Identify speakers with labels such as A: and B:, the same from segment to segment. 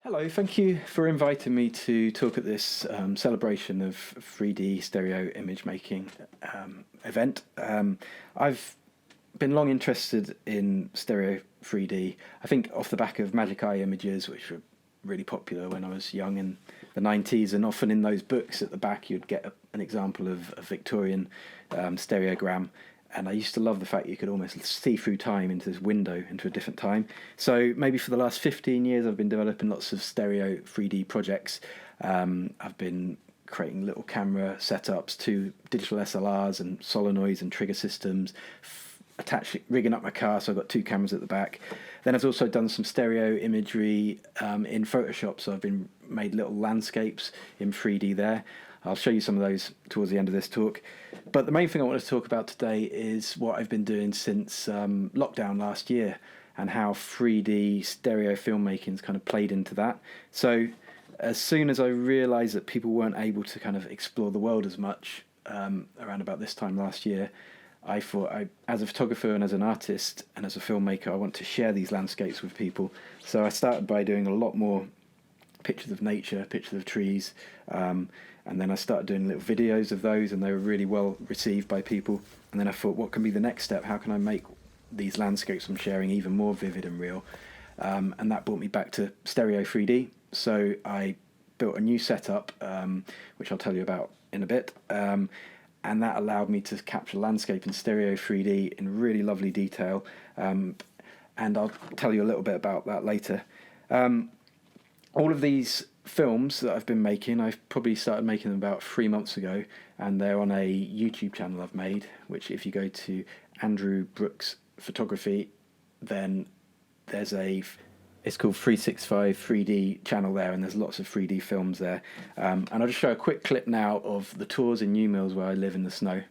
A: Hello, thank you for inviting me to talk at this celebration of 3D stereo image making event. I've been long interested in stereo 3D. I think off the back of Magic Eye images, which were really popular when I was young in the 90s, and often in those books at the back you'd get an example of a Victorian stereogram. And I used to love the fact you could almost see through time into this window, into a different time. So maybe for the last 15 years I've been developing lots of stereo 3D projects. I've been creating little camera setups to digital SLRs and solenoids and trigger systems, rigging up my car, so I've got two cameras at the back. Then I've also done some stereo imagery in Photoshop, so I've been made little landscapes in 3D there. I'll show you some of those towards the end of this talk. But the main thing I want to talk about today is what I've been doing since lockdown last year and how 3D stereo filmmaking's kind of played into that. So as soon as I realised that people weren't able to kind of explore the world as much around about this time last year, I thought, as a photographer and as an artist and as a filmmaker, I want to share these landscapes with people. So I started by doing a lot more pictures of nature, pictures of trees, and then I started doing little videos of those, and they were really well received by people. And then I thought, what can be the next step? How can I make these landscapes I'm sharing even more vivid and real? And that brought me back to Stereo 3D. So I built a new setup, which I'll tell you about in a bit. And that allowed me to capture landscape in Stereo 3D in really lovely detail. And I'll tell you a little bit about that later. All of these films that I've been making, I've probably started making them about 3 months ago, and they're on a YouTube channel I've made, which if you go to Andrew Brooks Photography, then it's called 365 3D channel there, and there's lots of 3D films there. And I'll just show a quick clip now of the tours in New Mills where I live in the snow.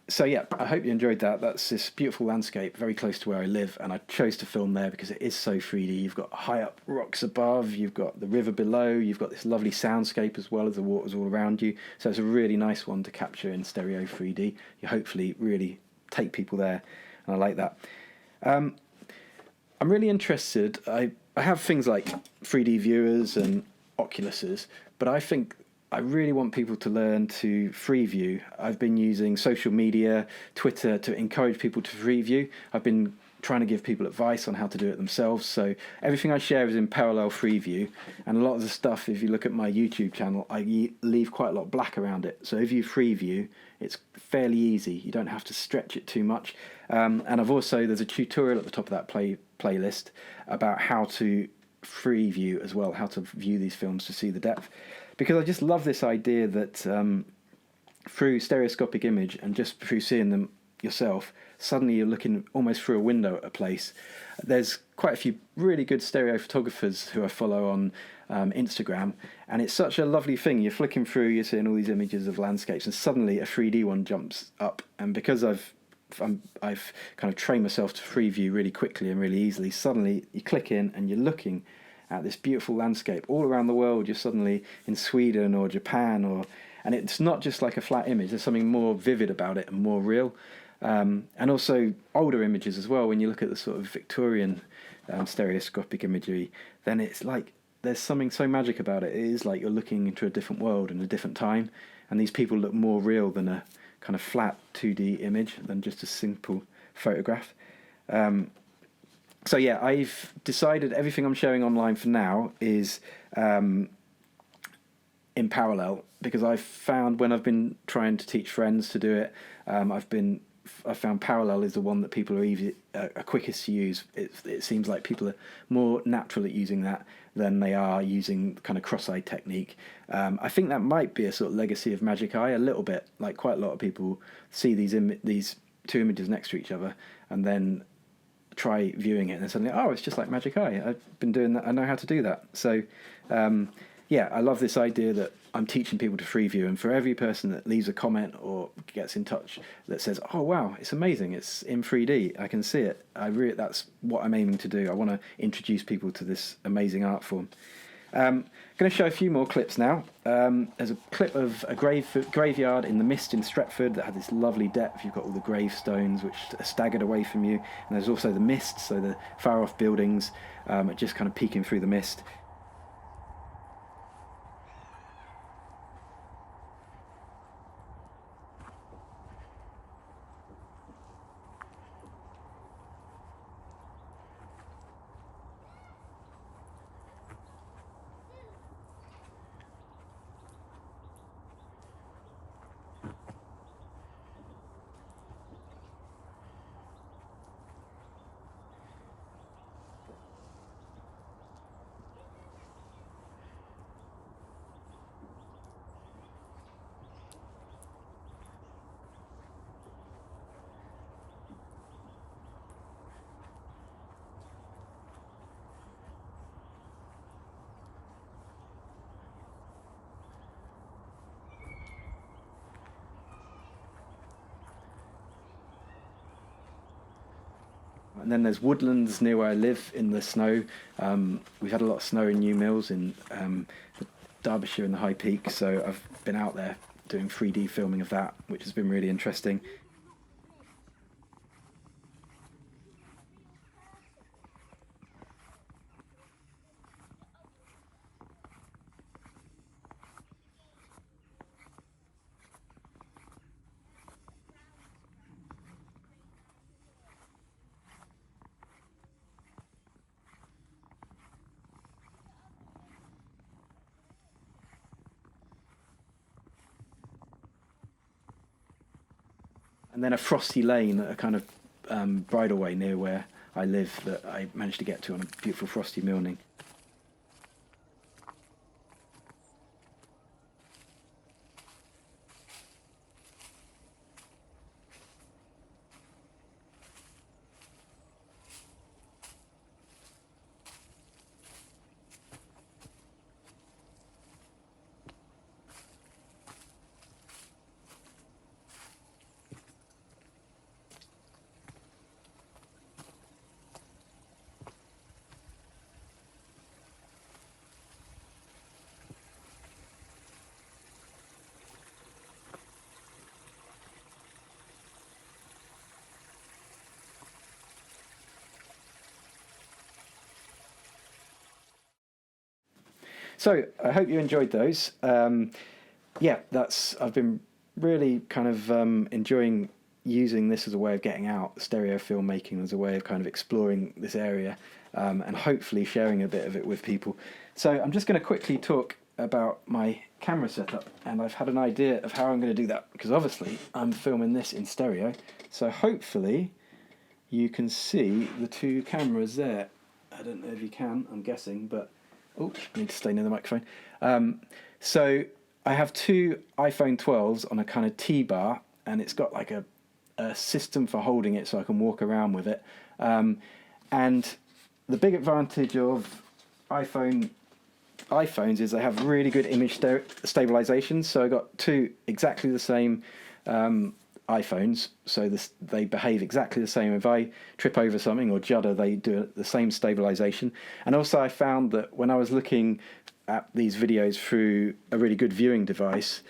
A: So yeah, I hope you enjoyed that. That's this beautiful landscape very close to where I live, and I chose to film there because it is so 3D. You've got high up rocks above, you've got the river below, you've got this lovely soundscape as well as the water's all around you. So it's a really nice one to capture in stereo 3D. You hopefully really take people there, and I like that. I'm really interested. I have things like 3D viewers and Oculuses, but I really want people to learn to Freeview. I've been using social media, Twitter, to encourage people to Freeview. I've been trying to give people advice on how to do it themselves. So everything I share is in parallel Freeview. And a lot of the stuff, if you look at my YouTube channel, I leave quite a lot of black around it. So if you Freeview, it's fairly easy. You don't have to stretch it too much. And there's a tutorial at the top of that playlist about how to Freeview as well, how to view these films to see the depth. Because I just love this idea that through stereoscopic image and just through seeing them yourself, suddenly you're looking almost through a window at a place. There's quite a few really good stereo photographers who I follow on Instagram, and it's such a lovely thing. You're flicking through, you're seeing all these images of landscapes, and suddenly a 3D one jumps up. And because I've kind of trained myself to Freeview really quickly and really easily, suddenly you click in and you're looking at this beautiful landscape all around the world. You're suddenly in Sweden or Japan, and it's not just like a flat image. There's something more vivid about it and more real, and also older images as well. When you look at the sort of Victorian stereoscopic imagery, then it's like there's something so magic about it. It is like you're looking into a different world and a different time, and these people look more real than a kind of flat 2D image, than just a simple photograph. So yeah, I've decided everything I'm showing online for now is in parallel, because I've found when I've been trying to teach friends to do it, I've been I found parallel is the one that people are quickest to use. It seems like people are more natural at using that than they are using kind of cross-eyed technique. I think that might be a sort of legacy of Magic Eye a little bit. Like quite a lot of people see these two images next to each other and then try viewing it and then suddenly, oh, it's just like Magic Eye. I've been doing that. I know how to do that. So yeah, I love this idea that I'm teaching people to Freeview, and for every person that leaves a comment or gets in touch that says, oh wow, it's amazing, it's in 3D, I can see it, that's what I'm aiming to do. I want to introduce people to this amazing art form. I'm going to show a few more clips now. There's a clip of a graveyard in the mist in Stretford that had this lovely depth. You've got all the gravestones which are staggered away from you, and there's also the mist, so the far off buildings are just kind of peeking through the mist. And then there's woodlands near where I live in the snow. We've had a lot of snow in New Mills in Derbyshire and the High Peak, so I've been out there doing 3D filming of that, which has been really interesting. And then a frosty lane, a kind of bridleway near where I live that I managed to get to on a beautiful frosty morning. So I hope you enjoyed those. Yeah, I've been really kind of enjoying using this as a way of getting out stereo filmmaking, as a way of kind of exploring this area, and hopefully sharing a bit of it with people. So I'm just going to quickly talk about my camera setup, and I've had an idea of how I'm going to do that, because obviously I'm filming this in stereo, so hopefully you can see the two cameras there. I don't know if you can, I'm guessing, but oh, I need to stay near the microphone. So I have two iPhone 12s on a kind of T-bar, and it's got like a system for holding it so I can walk around with it. And the big advantage of iPhones is they have really good image stabilization. So I got two exactly the same iPhones, so they behave exactly the same. If I trip over something or judder, they do the same stabilization. And also I found that when I was looking at these videos through a really good viewing device,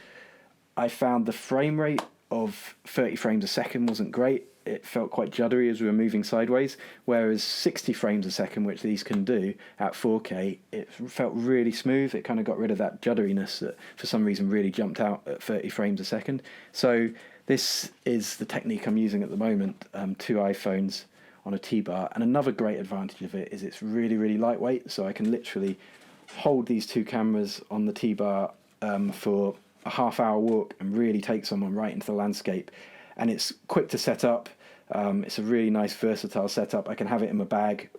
A: I found the frame rate of 30 frames a second wasn't great. It felt quite juddery as we were moving sideways, whereas 60 frames a second, which these can do at 4K, it felt really smooth. It kind of got rid of that judderiness that for some reason really jumped out at 30 frames a second. So this is the technique I'm using at the moment, two iPhones on a T-bar. And another great advantage of it is it's really, really lightweight, so I can literally hold these two cameras on the T-bar for a half-hour walk and really take someone right into the landscape. and it's quick to set up. It's a really nice versatile setup. I can have it in my bag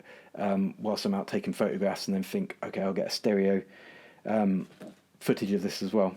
A: whilst I'm out taking photographs, and then think, okay, I'll get a stereo footage of this as well.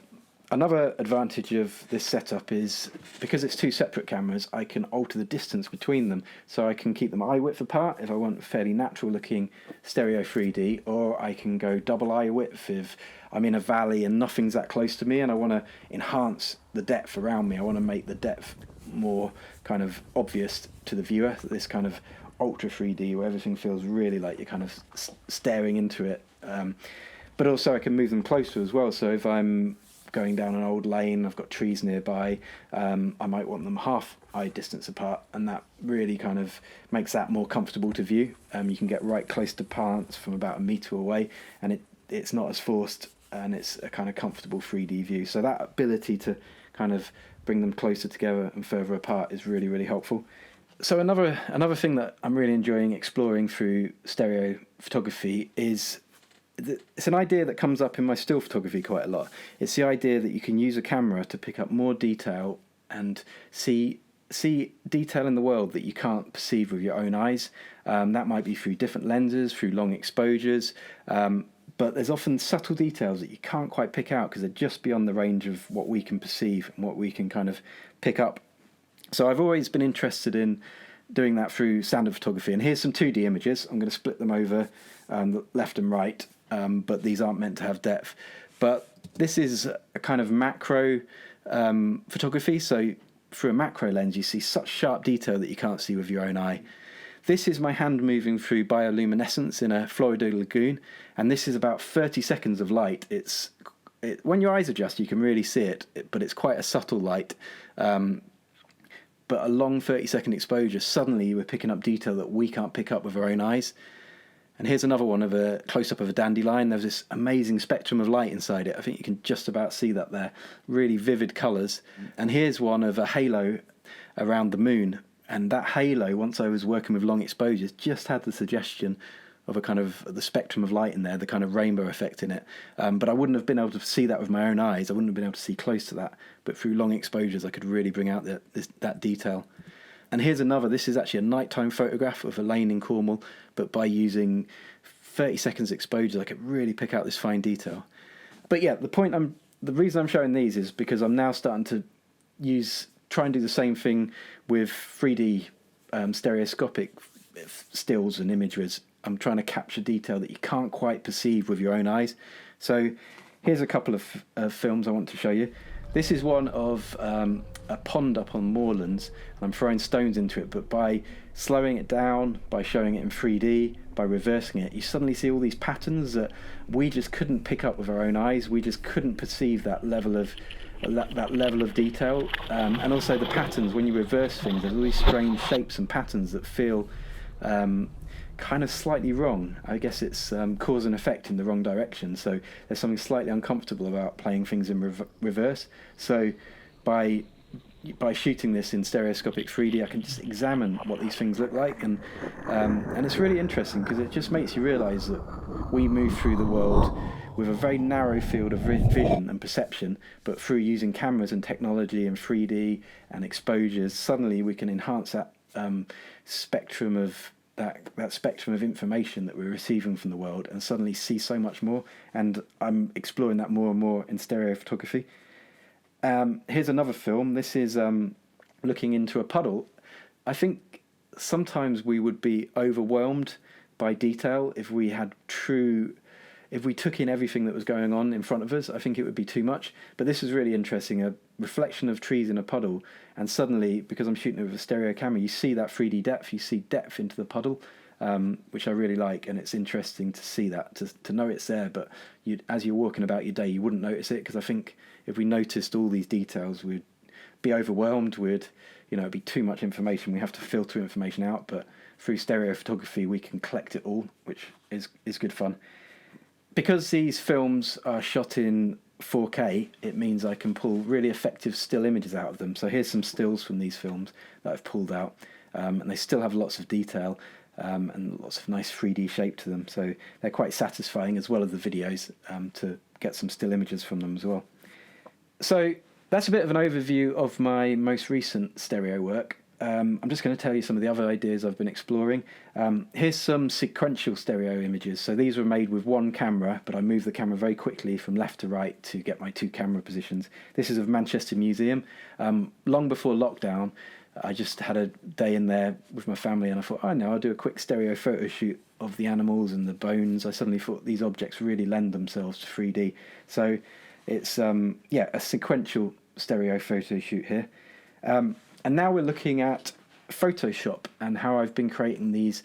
A: Another advantage of this setup is because it's two separate cameras, I can alter the distance between them. So I can keep them eye width apart if I want fairly natural looking stereo 3D, or I can go double eye width if I'm in a valley and nothing's that close to me and I want to enhance the depth around me. I want to make the depth more kind of obvious to the viewer, this kind of ultra 3D where everything feels really like you're kind of staring into it. But also I can move them closer as well. So if I'm going down an old lane, I've got trees nearby, I might want them half eye distance apart, and that really kind of makes that more comfortable to view. You can get right close to plants from about a metre away, and it's not as forced, and it's a kind of comfortable 3D view. So that ability to kind of bring them closer together and further apart is really, really helpful. So another thing that I'm really enjoying exploring through stereo photography is it's an idea that comes up in my still photography quite a lot. It's the idea that you can use a camera to pick up more detail and see detail in the world that you can't perceive with your own eyes. That might be through different lenses, through long exposures, but there's often subtle details that you can't quite pick out because they're just beyond the range of what we can perceive and what we can kind of pick up. So I've always been interested in doing that through standard photography, and here's some 2D images. I'm going to split them over left and right, but these aren't meant to have depth. But this is a kind of macro photography, so through a macro lens you see such sharp detail that you can't see with your own eye. This is my hand moving through bioluminescence in a Florida lagoon, and this is about 30 seconds of light. When your eyes adjust you can really see it, but it's quite a subtle light. But a long 30-second exposure, suddenly we're picking up detail that we can't pick up with our own eyes. And here's another one of a close-up of a dandelion. There's this amazing spectrum of light inside it. I think you can just about see that there. Really vivid colours. And here's one of a halo around the moon. And that halo, once I was working with long exposures, just had the suggestion of a kind of the spectrum of light in there, the kind of rainbow effect in it. But I wouldn't have been able to see that with my own eyes. I wouldn't have been able to see close to that. But through long exposures, I could really bring out that detail. And here's another. This is actually a nighttime photograph of a lane in Cornwall, but by using 30 seconds exposure, I could really pick out this fine detail. But yeah, the reason I'm showing these is because I'm now starting to try and do the same thing with 3D stereoscopic stills and images. I'm trying to capture detail that you can't quite perceive with your own eyes. So here's a couple of films I want to show you. This is one of a pond up on moorlands, and I'm throwing stones into it, but by slowing it down, by showing it in 3D, by reversing it, you suddenly see all these patterns that we just couldn't pick up with our own eyes. We just couldn't perceive that level of detail, and also the patterns. When you reverse things, there's all these strange shapes and patterns that feel kind of slightly wrong. I guess it's cause and effect in the wrong direction, so there's something slightly uncomfortable about playing things in reverse. So by shooting this in stereoscopic 3D, I can just examine what these things look like, and it's really interesting because it just makes you realise that we move through the world with a very narrow field of vision and perception, but through using cameras and technology and 3D and exposures, suddenly we can enhance that spectrum of that spectrum of information that we're receiving from the world, and suddenly see so much more. And I'm exploring that more and more in stereo photography. Here's another film. This is looking into a puddle. I think sometimes we would be overwhelmed by detail if we took in everything that was going on in front of us. I think it would be too much. But this is really interesting, a reflection of trees in a puddle, and suddenly, because I'm shooting with a stereo camera, you see that 3D depth, you see depth into the puddle, which I really like, and it's interesting to see that, to know it's there, but as you're walking about your day, you wouldn't notice it, because I think if we noticed all these details, we'd be overwhelmed, it'd be too much information, we have to filter information out, but through stereo photography, we can collect it all, which is good fun. Because these films are shot in 4K, it means I can pull really effective still images out of them. So here's some stills from these films that I've pulled out, and they still have lots of detail and lots of nice 3D shape to them. So they're quite satisfying, as well as the videos, to get some still images from them as well. So that's a bit of an overview of my most recent stereo work. I'm just going to tell you some of the other ideas I've been exploring. Here's some sequential stereo images. So these were made with one camera, but I moved the camera very quickly from left to right to get my 2 camera positions. This is of Manchester Museum. Long before lockdown, I just had a day in there with my family, and I thought, oh no, I'll do a quick stereo photo shoot of the animals and the bones. I suddenly thought these objects really lend themselves to 3D. So it's a sequential stereo photo shoot here. And now we're looking at Photoshop and how I've been creating these.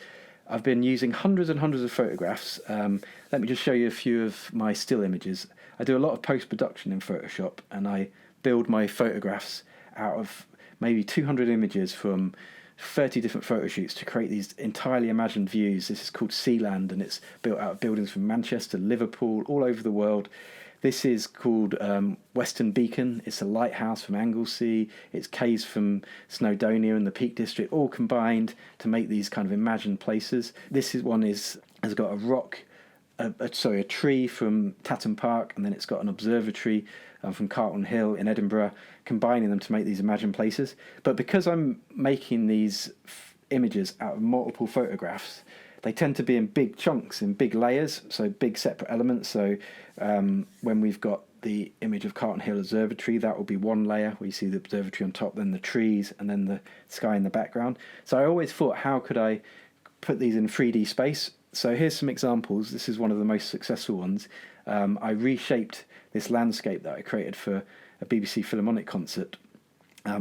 A: I've been using hundreds and hundreds of photographs. Let me just show you a few of my still images. I do a lot of post-production in Photoshop, and I build my photographs out of maybe 200 images from 30 different photo shoots to create these entirely imagined views. This is called Sealand, and it's built out of buildings from Manchester, Liverpool, all over the world. This is called Western Beacon. It's a lighthouse from Anglesey. It's caves from Snowdonia and the Peak District, all combined to make these kind of imagined places. This has got a rock, a tree from Tatton Park, and then it's got an observatory from Carlton Hill in Edinburgh, combining them to make these imagined places. But because I'm making these images out of multiple photographs, they tend to be in big chunks, in big layers, so big separate elements. So when we've got the image of Carlton Hill Observatory, that will be one layer where you see the observatory on top, then the trees, and then the sky in the background. So I always thought, how could I put these in 3D space? So here's some examples. This is one of the most successful ones. I reshaped this landscape that I created for a BBC Philharmonic concert.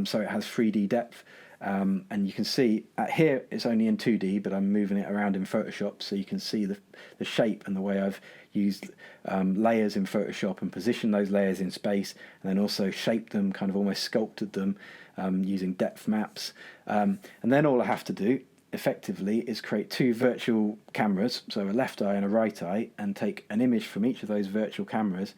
A: So it has 3D depth. And you can see here it's only in 2D, but I'm moving it around in Photoshop, so you can see the shape and the way I've used layers in Photoshop and positioned those layers in space, and then also shaped them, kind of almost sculpted them using depth maps. And then all I have to do effectively is create 2 virtual cameras, so a left eye and a right eye, and take an image from each of those virtual cameras,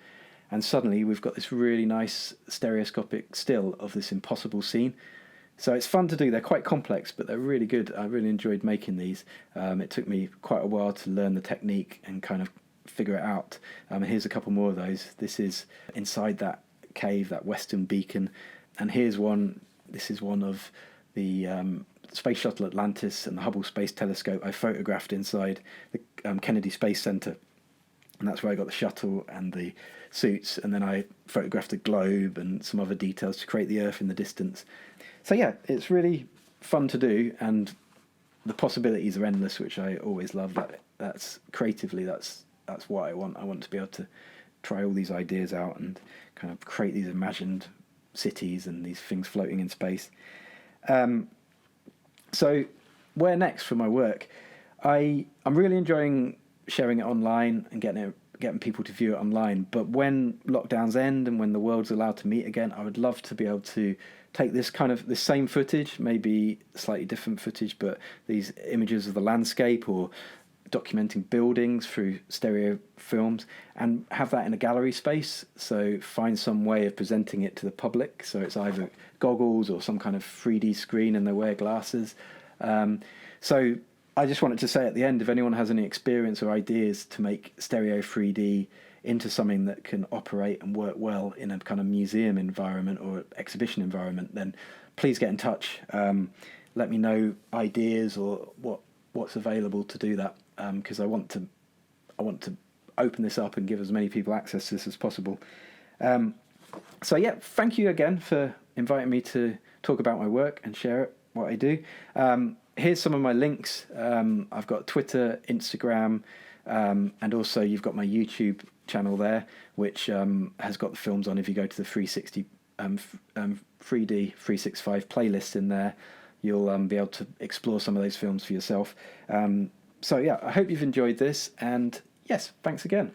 A: and suddenly we've got this really nice stereoscopic still of this impossible scene. So it's fun to do. They're quite complex, but they're really good. I really enjoyed making these. It took me quite a while to learn the technique and kind of figure it out. Here's a couple more of those. This is inside that cave, that Western Beacon. And here's one. This is one of the Space Shuttle Atlantis and the Hubble Space Telescope I photographed inside the Kennedy Space Center. And that's where I got the shuttle and the suits. And then I photographed a globe and some other details to create the Earth in the distance. So yeah, it's really fun to do, and the possibilities are endless, which I always love. That's creatively, that's what I want. I want to be able to try all these ideas out and kind of create these imagined cities and these things floating in space. So where next for my work? I'm really enjoying sharing it online and getting people to view it online. But when lockdowns end and when the world's allowed to meet again, I would love to be able to take this same footage, maybe slightly different footage, but these images of the landscape or documenting buildings through stereo films, and have that in a gallery space. So find some way of presenting it to the public. So it's either goggles or some kind of 3D screen and they wear glasses. So I just wanted to say at the end, if anyone has any experience or ideas to make stereo 3D into something that can operate and work well in a kind of museum environment or exhibition environment, then please get in touch. Let me know ideas or what's available to do that, because I want to open this up and give as many people access to this as possible. So yeah, thank you again for inviting me to talk about my work and share what I do. Here's some of my links. I've got Twitter, Instagram, and also you've got my YouTube channel there, which has got the films on. If you go to the 360 3D 365 playlist in there, you'll be able to explore some of those films for yourself. So yeah, I hope you've enjoyed this, and yes, thanks again.